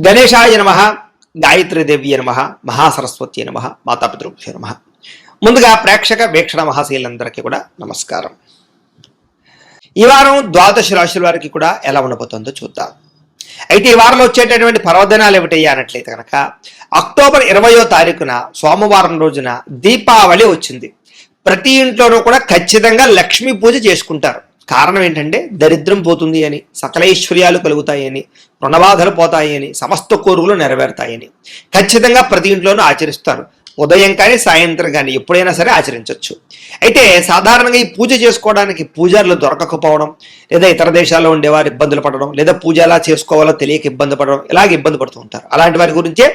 గణేశాయ నమః, గాయత్రీదేవ్య నమః, మహాసరస్వతి నమః, మాతాపితృభ్యో నమః. ముందుగా ప్రేక్షక వీక్షణ మహాశీలందరికీ కూడా నమస్కారం. ఈ వారం ద్వాదశ రాశుల వారికి కూడా ఎలా ఉండబోతుందో చూద్దాం. అయితే ఈ వారంలో వచ్చేటటువంటి పర్వదినాలు ఏమిటయ్యా అన్నట్లయితే కనుక అక్టోబర్ 20వ తారీఖున సోమవారం రోజున దీపావళి వచ్చింది. ప్రతి ఇంట్లోనూ కూడా ఖచ్చితంగా లక్ష్మీ పూజ చేసుకుంటారు. కారణం ఏంటంటే దరిద్రం పోతుంది అని, సకల ఐశ్వర్యాలు కలుగుతాయని, రుణబాధలు పోతాయని, సమస్త కోరికలు నెరవేరుతాయని ఖచ్చితంగా ప్రతి ఇంట్లోనూ ఆచరిస్తారు. ఉదయం కానీ సాయంత్రం కానీ ఎప్పుడైనా సరే ఆచరించవచ్చు. అయితే సాధారణంగా ఈ పూజ చేసుకోవడానికి పూజారులు దొరకకపోవడం, లేదా ఇతర దేశాల్లో ఉండేవారు ఇబ్బందులు పడడం, లేదా పూజ ఎలా చేసుకోవాలో తెలియక ఇబ్బంది పడడం, ఇలాగ ఇబ్బంది పడుతూ ఉంటారు. అలాంటి వారి గురించే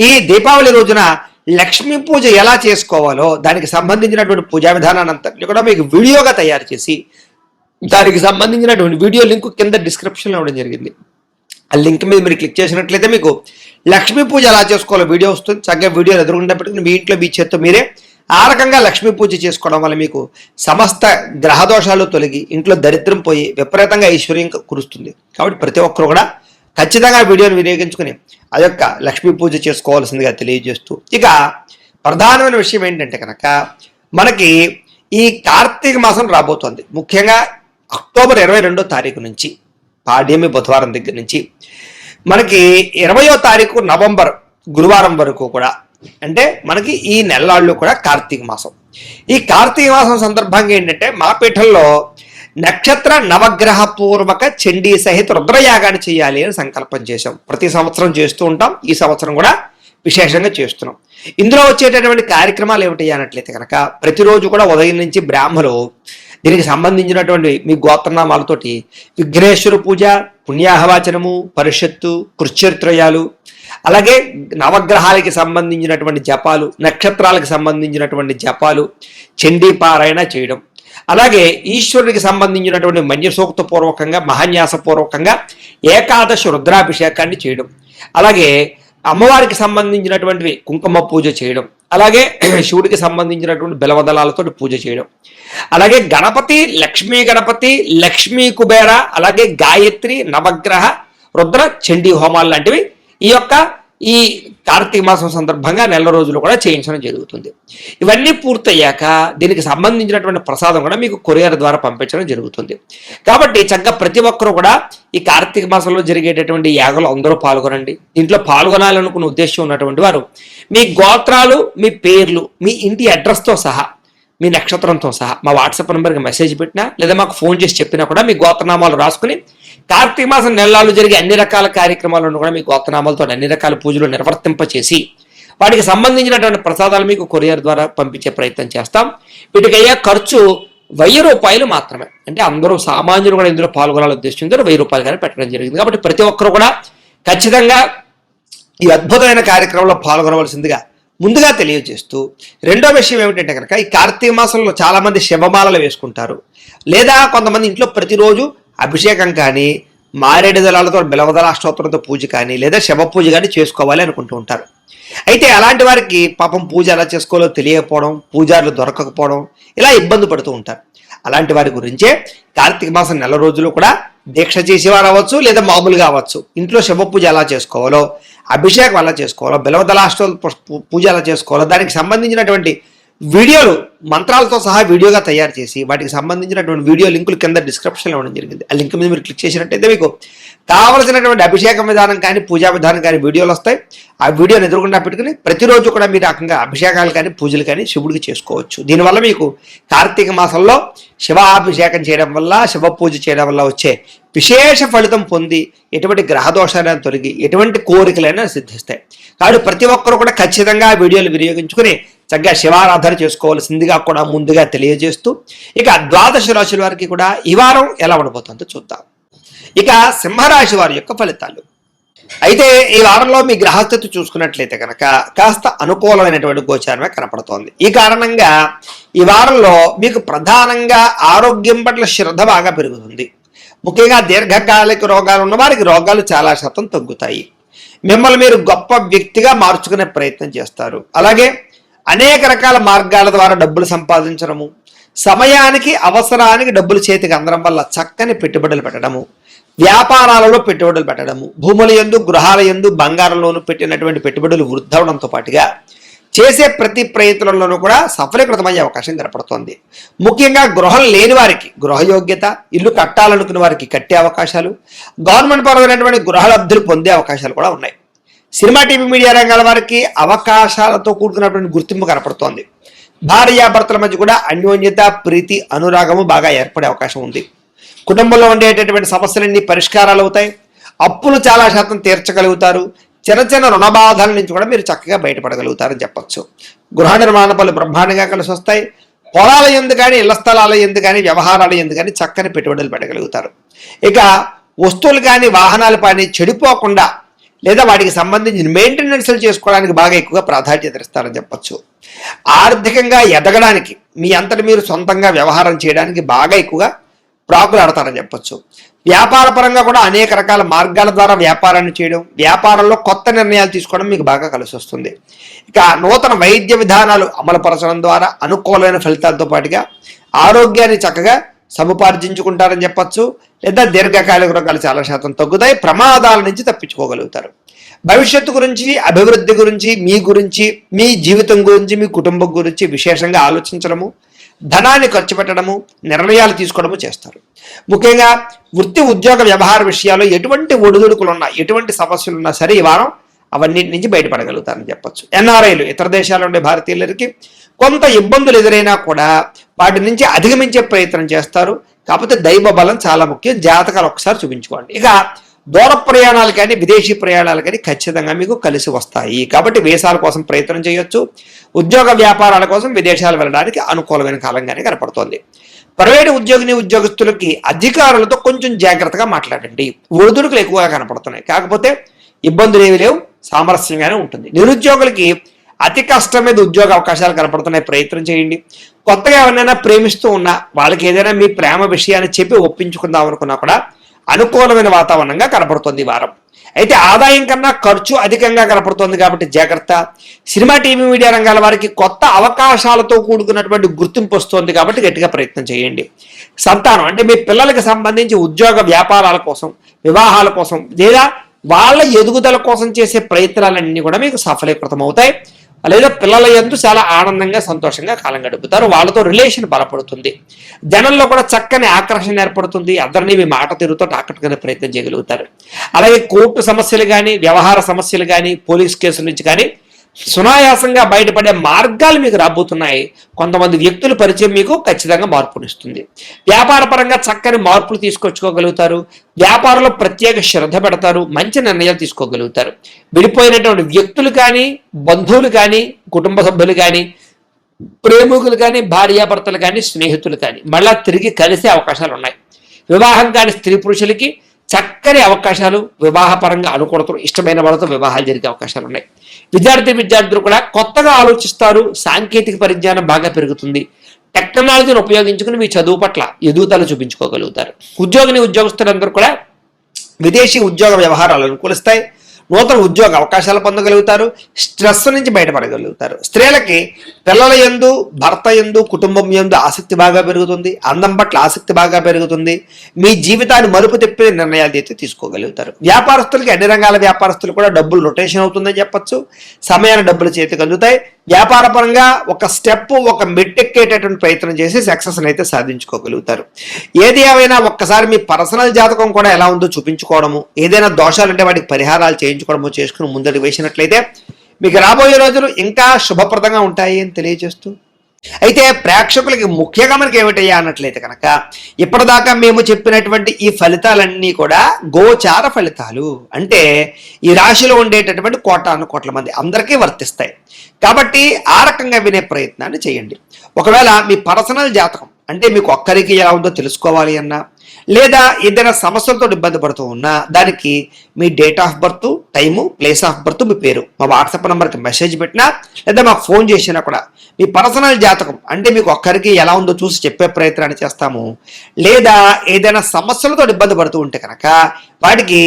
ఈ దీపావళి రోజున లక్ష్మీ పూజ ఎలా చేసుకోవాలో దానికి సంబంధించినటువంటి పూజా విధానాన్ని అంతా కూడా మీకు వీడియోగా తయారు చేసి దానికి సంబంధించినటువంటి వీడియో లింక్ కింద డిస్క్రిప్షన్లో ఇవ్వడం జరిగింది. ఆ లింక్ మీద మీరు క్లిక్ చేసినట్లయితే మీకు లక్ష్మీ పూజ ఎలా చేసుకోవాలో వీడియో వస్తుంది. చక్కగా వీడియోలు ఎదురుగుండా పెట్టుకుని మీ ఇంట్లో మీ చేత్తో మీరే ఆ రకంగా లక్ష్మీ పూజ చేసుకోవడం వల్ల మీకు సమస్త గ్రహదోషాలు తొలగి ఇంట్లో దరిద్రం పోయి విపరీతంగా ఐశ్వర్యం కురుస్తుంది. కాబట్టి ప్రతి ఒక్కరు కూడా ఖచ్చితంగా వీడియోని వినియోగించుకుని ఆ యొక్క లక్ష్మీ పూజ చేసుకోవాల్సిందిగా తెలియజేస్తూ, ఇక ప్రధానమైన విషయం ఏంటంటే కనుక మనకి ఈ కార్తీక మాసం రాబోతోంది. ముఖ్యంగా అక్టోబర్ 22వ తారీఖు నుంచి పాడ్యమి బుధవారం దగ్గర నుంచి మనకి 20వ తారీఖు నవంబర్ గురువారం వరకు కూడా, అంటే మనకి ఈ నెలల్లో కూడా కార్తీక మాసం. ఈ కార్తీక మాసం సందర్భంగా ఏంటంటే మా పీఠంలో నక్షత్ర నవగ్రహ పూర్వక చండీ సహిత రుద్రయాగాన్ని చేయాలి అని సంకల్పం చేశాం. ప్రతి సంవత్సరం చేస్తూ ఉంటాం. ఈ సంవత్సరం కూడా విశేషంగా చేస్తున్నాం. ఇందులో వచ్చేటటువంటి కార్యక్రమాలు ఏమిటి అన్నట్లయితే కనుక ప్రతిరోజు కూడా ఉదయం నుంచి బ్రాహ్మలు దీనికి సంబంధించినటువంటి మీ గోత్రనామాలతోటి విఘ్నేశ్వర పూజ, పుణ్యాహవాచనము, పరిషత్తు, కృశ్చరిత్రయాలు, అలాగే నవగ్రహాలకి సంబంధించినటువంటి జపాలు, నక్షత్రాలకు సంబంధించినటువంటి జపాలు, చండీ పారాయణ చేయడం, అలాగే ఈశ్వరుడికి సంబంధించినటువంటి మన్యసూక్త పూర్వకంగా మహాన్యాసపూర్వకంగా ఏకాదశి రుద్రాభిషేకాన్ని చేయడం, అలాగే అమ్మవారికి సంబంధించినటువంటి కుంకుమ పూజ చేయడం, అలాగే శివుడికి సంబంధించినటువంటి బెలవదళాలతో పూజ చేయడం, అలాగే గణపతి, లక్ష్మీ గణపతి, లక్ష్మీ కుబేర, అలాగే గాయత్రి, నవగ్రహ, రుద్ర, చండీ హోమాలు లాంటివి ఈ కార్తీక మాసం సందర్భంగా నెల రోజులు కూడా చేయించడం జరుగుతుంది. ఇవన్నీ పూర్తయ్యాక దీనికి సంబంధించినటువంటి ప్రసాదం కూడా మీకు కొరియర్ ద్వారా పంపించడం జరుగుతుంది. కాబట్టి చక్కగా ప్రతి ఒక్కరూ కూడా ఈ కార్తీక మాసంలో జరిగేటటువంటి యాగలు అందరూ పాల్గొనండి. దీంట్లో పాల్గొనాలనుకున్న ఉద్దేశం ఉన్నటువంటి వారు మీ గోత్రాలు, మీ పేర్లు, మీ ఇంటి అడ్రస్తో సహా, మీ నక్షత్రంతో సహా మా వాట్సాప్ నెంబర్కి మెసేజ్ పెట్టినా లేదా మాకు ఫోన్ చేసి చెప్పినా కూడా మీ గోత్రనామాలు రాసుకుని కార్తీక మాసం నెలలు జరిగే అన్ని రకాల కార్యక్రమాలను కూడా మీ గోత్రనామాలతో అన్ని రకాల పూజలు నిర్వర్తింపచేసి వాటికి సంబంధించినటువంటి ప్రసాదాలు మీకు కొరియర్ ద్వారా పంపించే ప్రయత్నం చేస్తాం. వీటికి అయ్యే ఖర్చు 1000 రూపాయలు మాత్రమే. అంటే అందరూ సామాన్యులు కూడా ఇందులో పాల్గొనాలని ఉద్దేశంతో 1000 రూపాయలు కానీ పెట్టడం జరిగింది. కాబట్టి ప్రతి ఒక్కరు కూడా ఖచ్చితంగా ఈ అద్భుతమైన కార్యక్రమంలో పాల్గొనవలసిందిగా ముందుగా తెలియజేస్తూ, రెండో విషయం ఏమిటంటే కనుక ఈ కార్తీక మాసంలో చాలామంది శివమాలలు వేసుకుంటారు, లేదా కొంతమంది ఇంట్లో ప్రతిరోజు అభిషేకం కానీ, మారేడు దళాలతో బిలవదళ అష్టోత్తరంతో పూజ కానీ, లేదా శవ పూజ కానీ చేసుకోవాలి అనుకుంటూ ఉంటారు. అయితే అలాంటి వారికి పాపం పూజ ఎలా చేసుకోవాలో తెలియకపోవడం, పూజారులు దొరకకపోవడం, ఇలా ఇబ్బంది పడుతూ ఉంటారు. అలాంటి వారి గురించే కార్తీక మాసం నెల రోజులు కూడా దీక్ష చేసేవారు అవ్వచ్చు, లేదా మామూలుగా అవ్వచ్చు, ఇంట్లో శవ పూజ ఎలా చేసుకోవాలో, అభిషేకం ఎలా చేసుకోవాలో, బిలవదళాష్టో పూజ ఎలా చేసుకోవాలో దానికి సంబంధించినటువంటి వీడియోలు మంత్రాలతో సహా వీడియోగా తయారు చేసి వాటికి సంబంధించినటువంటి వీడియో లింకులు కింద డిస్క్రిప్షన్లో ఇవ్వడం జరిగింది. ఆ లింక్ మీద మీరు క్లిక్ చేసినట్టయితే మీకు కావలసినటువంటి అభిషేకం విధానం కానీ, పూజా విధానం కానీ వీడియోలు వస్తాయి. ఆ వీడియోని ఎదురుకుండా పెట్టుకుని ప్రతిరోజు కూడా మీరు రకంగా అభిషేకాలు కానీ, పూజలు కానీ శివుడికి చేసుకోవచ్చు. దీనివల్ల మీకు కార్తీక మాసంలో శివాభిషేకం చేయడం వల్ల, శివ పూజ చేయడం వల్ల వచ్చే విశేష ఫలితం పొంది ఎటువంటి గ్రహదోషాలను తొలగి ఎటువంటి కోరికలైనా సిద్ధిస్తాయి. కాబట్టి ప్రతి ఒక్కరు కూడా ఖచ్చితంగా వీడియోలు వినియోగించుకుని చక్కగా శివారాధన చేసుకోవాల్సిందిగా కూడా ముందుగా తెలియజేస్తూ, ఇక ద్వాదశ రాశుల వారికి కూడా ఈ వారం ఎలా ఉండబోతుందో చూద్దాం. ఇక సింహరాశి వారి యొక్క ఫలితాలు. అయితే ఈ వారంలో మీ గ్రహస్థితి చూసుకున్నట్లయితే కనుక కాస్త అనుకూలమైనటువంటి గోచారమే కనపడుతోంది. ఈ కారణంగా ఈ వారంలో మీకు ప్రధానంగా ఆరోగ్యం పట్ల శ్రద్ధ బాగా పెరుగుతుంది. ముఖ్యంగా దీర్ఘకాలిక రోగాలు ఉన్న వారికి రోగాలు చాలా శాతం తగ్గుతాయి. మిమ్మల్ని మీరు గొప్ప వ్యక్తిగా మార్చుకునే ప్రయత్నం చేస్తారు. అలాగే అనేక రకాల మార్గాల ద్వారా డబ్బులు సంపాదించడము, సమయానికి అవసరానికి డబ్బులు చేతికి అందడం వల్ల చక్కని పెట్టుబడులు పెట్టడము, వ్యాపారాలలో పెట్టుబడులు పెట్టడము, భూముల యందు గృహాల యందు బంగారంలోనూ పెట్టినటువంటి పెట్టుబడులు వృద్ధవడంతో పాటుగా చేసే ప్రతి ప్రయత్నంలోనూ కూడా సఫలీకృతమయ్యే అవకాశం కనపడుతోంది. ముఖ్యంగా గృహం లేని వారికి గృహయోగ్యత, ఇల్లు కట్టాలనుకునే వారికి కట్టే అవకాశాలు, గవర్నమెంట్ పరమైనటువంటి గృహ లబ్ధులు పొందే అవకాశాలు కూడా ఉన్నాయి. సినిమా, టీవీ, మీడియా రంగాల వారికి అవకాశాలతో కూడుకున్నటువంటి గుర్తింపు కనపడుతోంది. భార్యాభర్తల మధ్య కూడా అన్యోన్యత, ప్రీతి, అనురాగము బాగా ఏర్పడే అవకాశం ఉంది. కుటుంబంలో ఉండేటటువంటి సమస్యలన్నీ పరిష్కారాలు అవుతాయి. అప్పులు చాలా శాతం తీర్చగలుగుతారు. చిన్న చిన్న రుణ బాధల నుంచి కూడా మీరు చక్కగా బయటపడగలుగుతారని చెప్పచ్చు. గృహ నిర్మాణ పనులు బ్రహ్మాండంగా కలిసి వస్తాయి. పొలాల యందు కానీ, ఇళ్ల స్థలాల యందు కానీ, వ్యవహారాల యందు కానీ చక్కని పెట్టుబడులు పెట్టగలుగుతారు. ఇక వస్తువులు కానీ, వాహనాలు కానీ చెడిపోకుండా లేదా వాటికి సంబంధించిన మెయింటెనెన్స్లు చేసుకోవడానికి బాగా ఎక్కువగా ప్రాధాన్యత ఇస్తారని చెప్పచ్చు. ఆర్థికంగా ఎదగడానికి, మీ అంతటి మీరు సొంతంగా వ్యవహారం చేయడానికి బాగా ఎక్కువగా ప్రాకులాడతారని చెప్పచ్చు. వ్యాపార పరంగా కూడా అనేక రకాల మార్గాల ద్వారా వ్యాపారాన్ని చేయడం, వ్యాపారంలో కొత్త నిర్ణయాలు తీసుకోవడం మీకు బాగా కలిసి వస్తుంది. ఇక నూతన వైద్య విధానాలు అమలుపరచడం ద్వారా అనుకూలమైన ఫలితాలతో పాటుగా ఆరోగ్యాన్ని చక్కగా సముపార్జించుకుంటారని చెప్పచ్చు. లేదా దీర్ఘకాలిక రోగాలు చాలా శాతం తగ్గుతాయి. ప్రమాదాల నుంచి తప్పించుకోగలుగుతారు. భవిష్యత్తు గురించి, అభివృద్ధి గురించి, మీ జీవితం గురించి, మీ కుటుంబం గురించి విశేషంగా ఆలోచించడము, ధనాన్ని ఖర్చు పెట్టడము, నిర్ణయాలు తీసుకోవడము చేస్తారు. ముఖ్యంగా వృత్తి, ఉద్యోగ, వ్యవహార విషయాల్లో ఎటువంటి ఒడిదుడుకులు ఉన్నా, ఎటువంటి సమస్యలు ఉన్నా సరే ఈ వారం అవన్నిటి నుంచి బయటపడగలుగుతారని చెప్పచ్చు. ఎన్ఆర్ఐలు, ఇతర దేశాల్లో ఉండే భారతీయులకి కొంత ఇబ్బందులు ఎదురైనా కూడా వాటి నుంచి అధిగమించే ప్రయత్నం చేస్తారు. కాకపోతే దైవ బలం చాలా ముఖ్యం. జాతకాలు ఒకసారి చూపించుకోండి. ఇక దూర ప్రయాణాలు కానీ, విదేశీ ప్రయాణాలు కానీ ఖచ్చితంగా మీకు కలిసి వస్తాయి. కాబట్టి వీసాల కోసం ప్రయత్నం చేయొచ్చు. ఉద్యోగ వ్యాపారాల కోసం విదేశాలు వెళ్ళడానికి అనుకూలమైన కాలంగానే కనపడుతోంది. ప్రైవేటు ఉద్యోగస్తులకి అధికారులతో కొంచెం జాగ్రత్తగా మాట్లాడండి. ఒడిదుడుకులు ఎక్కువగా కనపడుతున్నాయి. కాకపోతే ఇబ్బందులు ఏవి లేవు, సామరస్యంగానే ఉంటుంది. నిరుద్యోగులకి అతి కష్టం మీద ఉద్యోగ అవకాశాలు కనపడుతున్నాయి. ప్రయత్నం చేయండి. కొత్తగా ఎవరినైనా ప్రేమిస్తూ ఉన్నా వాళ్ళకి ఏదైనా మీ ప్రేమ విషయాన్ని చెప్పి ఒప్పించుకుందాం అనుకున్నా కూడా అనుకూలమైన వాతావరణంగా కనపడుతుంది ఈ వారం. అయితే ఆదాయం కన్నా ఖర్చు అధికంగా కనపడుతుంది కాబట్టి జాగ్రత్త. సినిమా, టీవీ, మీడియా రంగాల వారికి కొత్త అవకాశాలతో కూడుకున్నటువంటి గుర్తింపు వస్తుంది కాబట్టి గట్టిగా ప్రయత్నం చేయండి. సంతానం అంటే మీ పిల్లలకు సంబంధించి ఉద్యోగ వ్యాపారాల కోసం, వివాహాల కోసం లేదా వాళ్ళ ఎదుగుదల కోసం చేసే ప్రయత్నాలన్నీ కూడా మీకు సఫలీకృతం అవుతాయి. లేదా పిల్లల యందు చాలా ఆనందంగా, సంతోషంగా కాలం గడుపుతారు. వాళ్ళతో రిలేషన్ బలపడుతుంది. జనంలో కూడా చక్కని ఆకర్షణ ఏర్పడుతుంది. అందరినీ మీ మాట తీరుతో ఆకట్టుకునే ప్రయత్నం చేయగలుగుతారు. అలాగే కోర్టు సమస్యలు కానీ, వ్యవహార సమస్యలు కానీ, పోలీస్ కేసుల నుంచి కానీ సునాయాసంగా బయటపడే మార్గాలు మీకు రాబోతున్నాయి. కొంతమంది వ్యక్తుల పరిచయం మీకు ఖచ్చితంగా మార్పునిస్తుంది. వ్యాపార పరంగా చక్కని మార్పులు తీసుకొచ్చుకోగలుగుతారు. వ్యాపారంలో ప్రత్యేక శ్రద్ధ పెడతారు. మంచి నిర్ణయాలు తీసుకోగలుగుతారు. విడిపోయినటువంటి వ్యక్తులు కానీ, బంధువులు కానీ, కుటుంబ సభ్యులు కానీ, ప్రేమికులు కానీ, భార్యాభర్తలు కానీ, స్నేహితులు కానీ మళ్ళా తిరిగి కలిసే అవకాశాలు ఉన్నాయి. వివాహం కాని స్త్రీ పురుషులకి చక్కని అవకాశాలు, వివాహపరంగా అనుకూలతలు, ఇష్టమైన వాళ్ళతో వివాహాలు జరిగే అవకాశాలు ఉన్నాయి. విద్యార్థులు కూడా కొత్తగా ఆలోచిస్తారు. సాంకేతిక పరిజ్ఞానం బాగా పెరుగుతుంది. టెక్నాలజీని ఉపయోగించుకుని మీ చదువు పట్ల ఎదుగుదల చూపించుకోగలుగుతారు. ఉద్యోగస్తులందరూ కూడా విదేశీ ఉద్యోగ వ్యవహారాలు అనుకూలిస్తాయి. నూతన ఉద్యోగ అవకాశాలు పొందగలుగుతారు. స్ట్రెస్ నుంచి బయటపడగలుగుతారు. స్త్రీలకి పిల్లల యందు, భర్త యందు, కుటుంబం యందు ఆసక్తి బాగా పెరుగుతుంది. అందం పట్ల ఆసక్తి బాగా పెరుగుతుంది. మీ జీవితాన్ని మలుపు తిప్పే నిర్ణయాలు అయితే తీసుకోగలుగుతారు. వ్యాపారస్తులకి, అన్ని రంగాల వ్యాపారస్తులు కూడా డబ్బులు రొటేషన్ అవుతుందని చెప్పచ్చు. సమయాన్ని డబ్బులు చేతికి అందుతాయి. వ్యాపార పరంగా ఒక స్టెప్, ఒక మెట్టెక్కేటటువంటి ప్రయత్నం చేసి సక్సెస్ అయితే సాధించుకోగలుగుతారు. ఏది ఏమైనా ఒక్కసారి మీ పర్సనల్ జాతకం కూడా ఎలా ఉందో చూపించుకోవడము, ఏదైనా దోషాలు ఉంటే వాటికి పరిహారాలు చేయించుకోవడము చేసుకుని ముందడుగు వేసినట్లయితే మీకు రాబోయే రోజులు ఇంకా శుభప్రదంగా ఉంటాయి అని తెలియజేస్తూ, అయితే ప్రేక్షకులకి ముఖ్యంగా మనకి ఏమిటయ్యా అన్నట్లయితే కనుక ఇప్పటిదాకా మేము చెప్పినటువంటి ఈ ఫలితాలన్నీ కూడా గోచార ఫలితాలు. అంటే ఈ రాశిలో ఉండేటటువంటి కోట్ల మంది అందరికీ వర్తిస్తాయి. కాబట్టి ఆ రకంగా వినే ప్రయత్నాన్ని చేయండి. ఒకవేళ మీ పర్సనల్ జాతకం అంటే మీకు ఒక్కరికి ఎలా ఉందో తెలుసుకోవాలి అన్నా, లేదా ఏదైనా సమస్యలతో ఇబ్బంది పడుతూ ఉన్నా దానికి మీ date of birth, time, place of birth, మీ పేరు మా వాట్సాప్ నెంబర్కి మెసేజ్ పెట్టినా లేదా మాకు ఫోన్ చేసినా కూడా మీ పర్సనల్ జాతకం అంటే మీకు ఒక్కరికి ఎలా ఉందో చూసి చెప్పే ప్రయత్నాన్ని చేస్తాము. లేదా ఏదైనా సమస్యలతో ఇబ్బంది పడుతూ ఉంటే కనుక వాటికి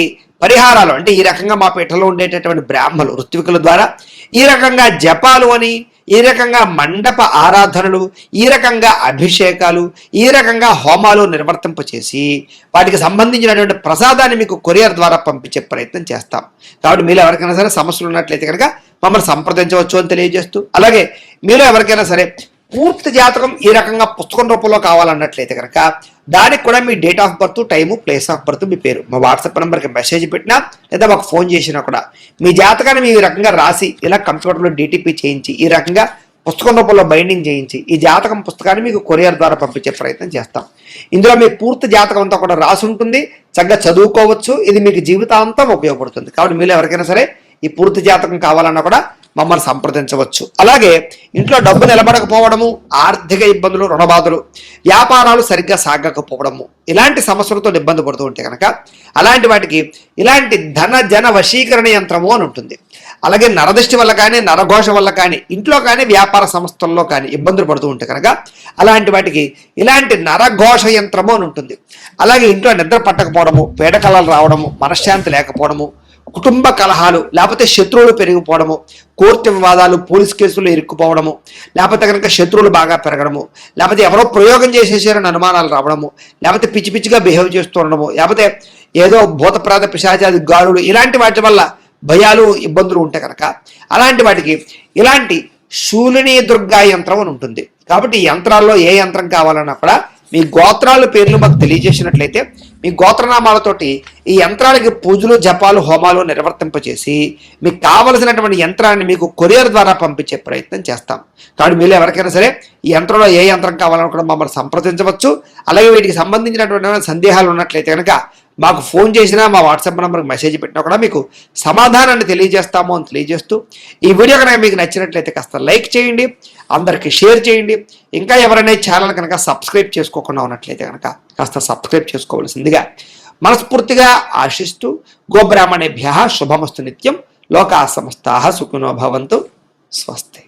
పరిహారాలు అంటే ఈ రకంగా మా పీఠలో ఉండేటటువంటి బ్రాహ్మణులు, ఋత్వికుల ద్వారా ఈ రకంగా జపాలు అని, ఈ రకంగా మండప ఆరాధనలు, ఈ రకంగా అభిషేకాలు, ఈ రకంగా హోమాలు నిర్వర్తింపచేసి వాటికి సంబంధించినటువంటి ప్రసాదాన్ని మీకు కొరియర్ ద్వారా పంపించే ప్రయత్నం చేస్తాం. కాబట్టి మీరు ఎవరికైనా సరే సమస్యలు ఉన్నట్లయితే కనుక మమ్మల్ని సంప్రదించవచ్చు అని తెలియజేస్తూ, అలాగే మీరు ఎవరికైనా సరే పూర్తి జాతకం ఈ రకంగా పుస్తకం రూపంలో కావాలన్నట్లయితే కనుక దానికి కూడా మీ date of birth, time, place of birth, మీ పేరు మా వాట్సాప్ నెంబర్కి మెసేజ్ పెట్టినా లేదా మాకు ఫోన్ చేసినా కూడా మీ జాతకాన్ని మీ రకంగా రాసి ఇలా కంప్యూటర్లో డిటిపి చేయించి ఈ రకంగా పుస్తకం రూపంలో బైండింగ్ చేయించి ఈ జాతకం పుస్తకాన్ని మీకు కొరియర్ ద్వారా పంపించే ప్రయత్నం చేస్తాం. ఇందులో మీ పూర్తి జాతకం అంతా కూడా రాసి ఉంటుంది, చక్కగా చదువుకోవచ్చు. ఇది మీకు జీవితాంతం ఉపయోగపడుతుంది. కాబట్టి మీరు ఎవరికైనా సరే ఈ పూర్తి జాతకం కావాలన్నా కూడా మమ్మల్ని సంప్రదించవచ్చు. అలాగే ఇంట్లో డబ్బు నిలబడకపోవడము, ఆర్థిక ఇబ్బందులు, రుణబాధలు, వ్యాపారాలు సరిగ్గా సాగకపోవడము, ఇలాంటి సమస్యలతో ఇబ్బంది పడుతూ ఉంటే కనుక అలాంటి వాటికి ఇలాంటి ధన జన వశీకరణ యంత్రము అని ఉంటుంది. అలాగే నరదృష్టి వల్ల కానీ, నరఘోష వల్ల కానీ, ఇంట్లో కానీ, వ్యాపార సంస్థల్లో కానీ ఇబ్బందులు పడుతూ ఉంటే కనుక అలాంటి వాటికి ఇలాంటి నరఘోష యంత్రము అని ఉంటుంది. అలాగే ఇంట్లో నిద్ర పట్టకపోవడము, పీడకలలు రావడము, మనశ్శాంతి లేకపోవడము, కుటుంబ కలహాలు, లేకపోతే శత్రువులు పెరిగిపోవడము, కోర్టు వివాదాలు, పోలీస్ కేసులు ఇరుక్కుపోవడము, లేకపోతే కనుక శత్రువులు బాగా పెరగడము, లేకపోతే ఎవరో ప్రయోగం చేసేసారని అనుమానాలు రావడము, లేకపోతే పిచ్చి పిచ్చిగా బిహేవ్ చేస్తూ ఉండడము, లేకపోతే ఏదో భూతప్రాత పిశాచాది గాలులు, ఇలాంటి వాటి వల్ల భయాలు, ఇబ్బందులు ఉంటే కనుక అలాంటి వాటికి ఇలాంటి శూలిని దుర్గా యంత్రం అని ఉంటుంది. కాబట్టి ఈ యంత్రాల్లో ఏ యంత్రం కావాలన్నా కూడా మీ గోత్రాల పేర్లు మాకు తెలియజేసినట్లయితే మీ గోత్రనామాలతోటి ఈ యంత్రాలకి పూజలు, జపాలు, హోమాలు నిర్వర్తింపచేసి మీకు కావలసినటువంటి యంత్రాన్ని మీకు కొరియర్ ద్వారా పంపించే ప్రయత్నం చేస్తాం. కాబట్టి మీరు ఎవరికైనా సరే ఈ యంత్రంలో ఏ యంత్రం కావాలని కూడా మమ్మల్ని సంప్రదించవచ్చు. అలాగే వీటికి సంబంధించినటువంటి సందేహాలు ఉన్నట్లయితే కనుక మాకు ఫోన్ చేసినా, మా వాట్సాప్ నెంబర్కి మెసేజ్ పెట్టినా కూడా మీకు సమాధానాన్ని తెలియజేస్తాము అని తెలియజేస్తూ, ఈ వీడియో కనుక మీకు నచ్చినట్లయితే కాస్త లైక్ చేయండి, అందరికీ షేర్ చేయండి. ఇంకా ఎవరైనా ఛానల్ కనుక సబ్స్క్రైబ్ చేసుకోకుండా ఉన్నట్లయితే కనుక కాస్త సబ్స్క్రైబ్ చేసుకోవాల్సిందిగా మనస్ఫూర్తిగా ఆశిస్తూ, గోబ్రాహ్మణేభ్యః శుభమస్తు నిత్యం, లోకా సమస్తాః సుఖినో భవంతు, స్వస్తి.